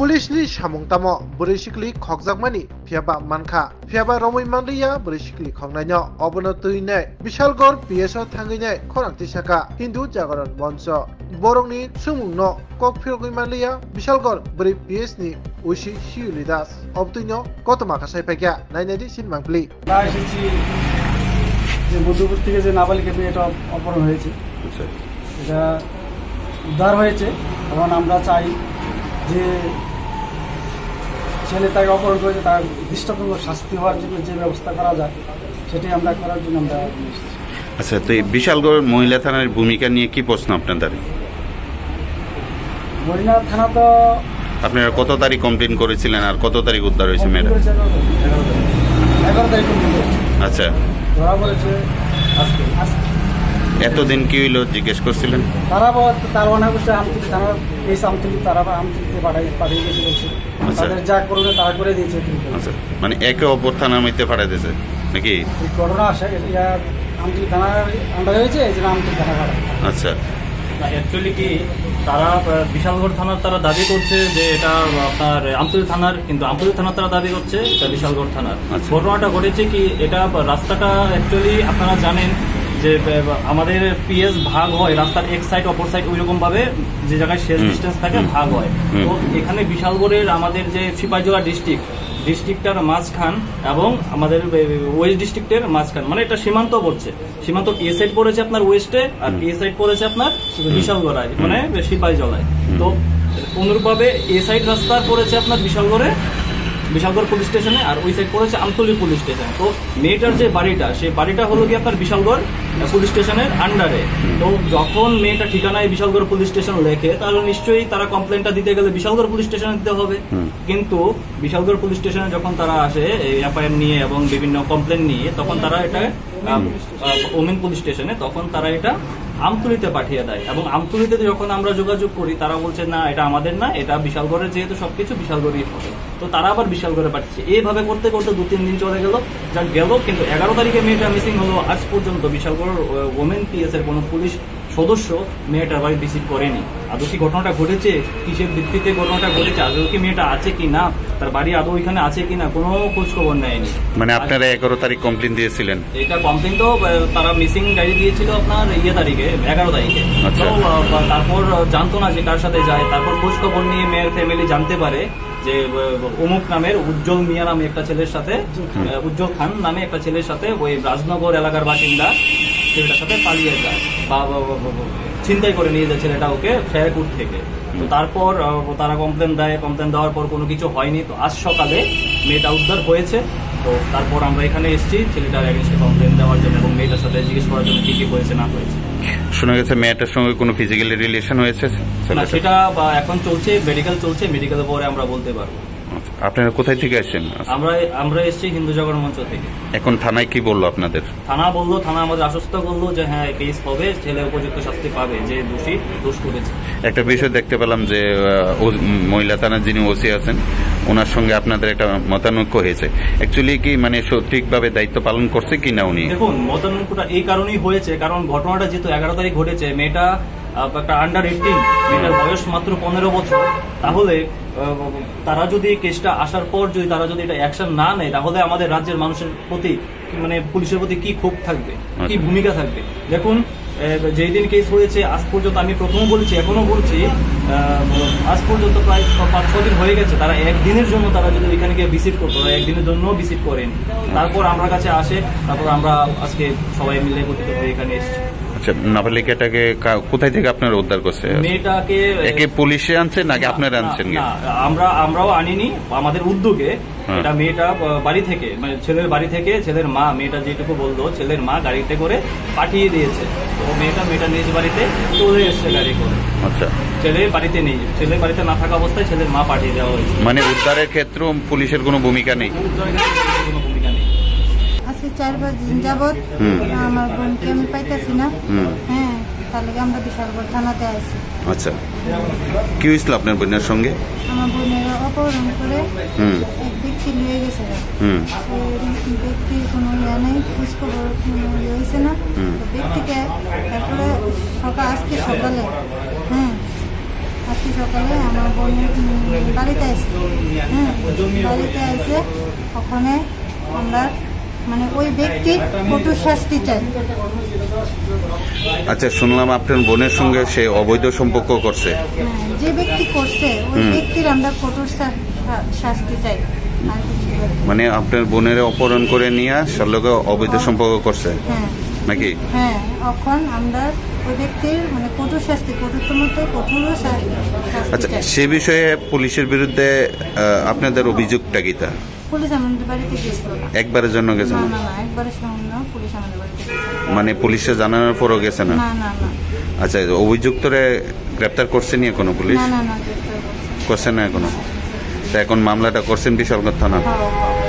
Pulisni samungtamo berisikli khokjakmani phiaba mankha phiaba romoi manliya berisikli khongnanyo obono tuinai Bishalgor PSO thanginai khorangti saka Hindu Jagaran Moncho borongni sumungno kokphirgui manliya Bishalgor beri PS ni ushi Shiulidas obtuino kotoma kasai paikya nainadi sinmangpli না এসেছি যে মধ্যপুর থেকে যে নাবালিকা মেয়ে এটা অপহরণ হয়েছে এটা উদ্ধার হয়েছে এবং আমরা চাই যে ছেলে তাকে অপহরণ করেছে তার দৃষ্টান্তমূলক শাস্তি হওয়ার জন্য যে ব্যবস্থা করা যায় সেটাই আমরা করার জন্য আমরা আচ্ছা তো এই বিশালগড় মহিলা থানার ভূমিকা নিয়ে কি প্রশ্ন আপনাদের? মহিলা থানা তো আপনারা কত তারিখ কমপ্লেন করেছিলেন আর কত তারিখ উদ্ধার হয়েছে মেয়েটা? 11 তারিখ আচ্ছা ধরা পড়েছে আজকে এতদিন কি হইলো জিজ্ঞেস করছিলেন? তারা তার অনেক আমতলি থানার এই আমতলি তারা আমতলিতে পাঠিয়ে গেছে বলছে তাদের যা করবে তারা করে দিয়েছে। আচ্ছা মানে একে অপর থানার মধ্যে পাঠিয়ে দিয়েছে নাকি? ঘটনা আসে আমতলি থানার আন্ডার হয়েছে এই জন্য আমতলি থানা পাঠায়। আচ্ছা অ্যাকচুয়ালি কি তারা বিশালগড় থানার তারা দাবি করছে যে এটা আপনার আমতলী থানার, কিন্তু আমতলী থানার তারা দাবি করছে এটা বিশালগড় থানার। ঘটনাটা ঘটেছে কি এটা রাস্তাটা অ্যাকচুয়ালি আপনারা জানেন যে আমাদের পিএস ভাগ হয় রাস্তার এক সাইড অপর সাইড ওইরকম ভাবে যে জায়গায় শেষ ডিস্টেন্স থাকে ভাগ হয়। তো এখানে বিশালগড়ের আমাদের যে সিপাহীজলা ডিস্ট্রিক্টটার মাঝখান এবং আমাদের ওয়েস্ট ডিস্ট্রিক্টের মাঝখান মানে এটা সীমান্ত পড়ছে। সীমান্ত এ সাইড পড়েছে আপনার ওয়েস্টে আর এ সাইড পড়েছে আপনার বিশালগড়ায় মানে সিপাহীজলায়। তো অনুরূপভাবে এ সাইড রাস্তা পড়েছে আপনার বিশালগড় পুলিশ স্টেশনে আর ওই সাইড পড়েছে আমতলী পুলিশ স্টেশন। তো মেয়েটার যে বাড়িটা সেই বাড়িটা হলো কি আপনার বিশালগড় পুলিশ স্টেশনের আন্ডারে। তো যখন মেয়েটা ঠিকানায় বিশালগড় পুলিশ স্টেশন লেখে তাহলে নিশ্চয়ই তারা কমপ্লেনটা দিতে গেলে বিশালগড় পুলিশ স্টেশনে দিতে হবে। কিন্তু বিশালগড় পুলিশ স্টেশনে যখন তারা আসে এফআইআর নিয়ে এবং বিভিন্ন কমপ্লেন নিয়ে তখন তারা এটা ওমেন পুলিশ স্টেশনে তখন তারা এটা আমতলীতে পাঠিয়ে দেয় এবং আমতলীতে যখন আমরা যোগাযোগ করি তারা বলছে না এটা আমাদের না, এটা বিশালগড়ের যেহেতু সবকিছু বিশালগড়ই হবে। তো তারা আবার বিশালগড়ে পাঠিয়েছে। এইভাবে করতে করতে 2-3 দিন চলে গেল যা গেল, কিন্তু 11 তারিখে মেয়েটা মিসিং হলো। আজ পর্যন্ত বিশালগড় ওমেন পিএস এর কোনো পুলিশ সদস্য মেয়েটার বাড়ি ভিজিট করেনি। আদৌ কি ঘটনাটা ঘটেছে, কিসের ভিত্তিতে ঘটনাটা ঘটেছে, আদৌ কি মেয়েটা আছে কি না, তার বাড়ি আদৌ ওইখানে আছে কিনা কোনো খোঁজ খবর নেয়নি। মানে আপনারা 11 তারিখ কমপ্লেন দিয়েছিলেন? এটা কমপ্লেন তো তারা মিসিং ডায়েরি দিয়েছিল আপনার 11 তারিখে। তো তারপর জানতো না যে কার সাথে যায়। তারপর খোঁজ খবর নিয়ে মেয়ের ফ্যামিলি জানতে পারে যে অমুক নামের উজ্জ্বল মিয়া নামে একটা ছেলের সাথে উজ্জ্বল খান নামে একটা ছেলের সাথে ওই রাজনগর এলাকার বাসিন্দা ছেলেটার সাথে পালিয়ে যায় বা ছিনতাই করে নিয়ে যায় ছেলেটা ওকে ফেরকুট থেকে। তো তারপর তারা কমপ্লেন দেওয়ার পর কোনো কিছু হয়নি। তো আজ সকালে মেয়েটা উদ্ধার হয়েছে। তো তারপর আমরা এখানে এসেছি ছেলেটার এগেইনস্টে কমপ্লেন দেওয়ার জন্য এবং মেয়েটার সাথে জিজ্ঞেস করার জন্য কি কি হয়েছে না হয়েছে। শোনা গেছে মেয়েটার সঙ্গে কোনো ফিজিক্যালি রিলেশন হয়েছে না, সেটা এখন চলছে, মেডিকেল চলছে, মেডিকেলের পরে আমরা বলতে পারবো। আপনারা কোথায় থেকে আসছেন? আমরা এসেছি হিন্দু জাগরণ মঞ্চ থেকে। এখন থানায় কি বললো আপনাদের? থানা আমাদের আশ্বস্ত করলো যে হ্যাঁ কেস হবে, ছেলে উপযুক্ত শাস্তি পাবে যে দোষ করেছে। একটা বিষয় দেখতে পেলাম যে মহিলা থানার যিনি ওসি আছেন ওনার সঙ্গে আপনাদের একটা মতানৈক্য হয়েছে। অ্যাকচুয়ালি কি মানে সঠিকভাবে দায়িত্ব পালন করছে কি না উনি? দেখুন মতানৈক্যটা এই কারণেই হয়েছে কারণ ঘটনাটা যেহেতু 11 তারিখ ঘটেছে, মেয়েটা একটা আন্ডার 18, মেয়েটার বয়স মাত্র 15 বছর। তাহলে তারা যদি কেসটা আসার পর যদি তারা যদি এটা অ্যাকশন না নেয় তাহলে আমাদের রাজ্যের মানুষের প্রতি মানে পুলিশের প্রতি কি ক্ষোভ থাকবে, কি ভূমিকা থাকবে। দেখুন যেই দিন কেস হয়েছে আজ পর্যন্ত আমি প্রথমে বলছি এখনো বলছি আজ পর্যন্ত প্রায় 5-6 দিন হয়ে গেছে। তারা একদিনের জন্য তারা যদি এখানে গিয়ে ভিজিট করতো, একদিনের জন্য ভিজিট করেন। তারপর আমার কাছে আসে, তারপর আমরা আজকে সবাই মিলে গঠিত হয়ে এখানে এসেছি। নাবালিকাটাকে কোথায় থেকে আপনারা উদ্ধার করছে? মেয়েটাকে পুলিশে আনছে নাকি আপনারা আনছেন? আমরাও আনিনি, আমাদের উদ্যোগে। এটা মেয়েটা বাড়ি থেকে মানে ছেলের বাড়ি থেকে ছেলের মা, মেয়েটা যেটুকু বললো ছেলের মা গাড়িতে করে পাঠিয়ে দিয়েছে। তো মেয়েটা নিজ বাড়িতে চলে এসছে গাড়ি করে। আচ্ছা, ছেলের বাড়িতে নেই, ছেলের বাড়িতে না থাকা অবস্থায় ছেলের মা পাঠিয়ে দেওয়া হয়েছে। মানে উদ্ধারের ক্ষেত্রে পুলিশের কোনো ভূমিকা নেই? কোনো ভূমিকা নেই। 4-5 দিন যাবৎ আমার বোনকে আমি পাইতেছি না। হ্যাঁ, তাহলে আমরা বিশালগড় থানাতে আসি। আচ্ছা, কি হয়েছিল আপনার বোনের সঙ্গে? আমার বোনের অপহরণ করে এক ব্যক্তি নিয়ে গেছে। ব্যক্তির কোনো ইয়ে নেই, খোঁজ খবর হয়েছে না ব্যক্তিকে। তারপরে আজকে সকালে আজকে সকালে আমার বোনের বাড়িতে আসছে, হ্যাঁ বাড়িতে আসে ওখানে আমরা মানে ওই ব্যক্তির কঠোর শাস্তি চাই। আচ্ছা, শুনলাম আপনার বোনের সঙ্গে সে অবৈধ সম্পর্ক করছে। হ্যাঁ, যে ব্যক্তি করছে ওই ব্যক্তির আমরা কঠোর শাস্তি চাই, আর কিছু না। মানে আপনার বোনের অপহরণ করে নিয়ে সর্লগে অবৈধ সম্পর্ক করছে হ্যাঁ নাকি? হ্যাঁ, এখন আমরা ওই ব্যক্তির মানে কঠোর শাস্তি, কঠোরতম কঠোর শাস্তি আচ্ছা, চাই। সে বিষয়ে পুলিশের বিরুদ্ধে আপনাদের অভিযোগটা কি? তা পুলিশ আমাদের বাড়িতে গেছিল না। একবারের জন্য গেছে না না? না না, একবারের সঙ্গে না, পুলিশ আমাদের বাড়িতে গেছিল মানে পুলিশে জানানোর পরও গেছে না? না না না আচ্ছা, অভিযুক্তরে গ্রেপ্তার করছে নি এখনো পুলিশ? না না না, গ্রেপ্তার করছে। করছে না এখনো? তা এখন মামলাটা করছেন বিশালগড় থানা? হ্যাঁ, হ্যাঁ।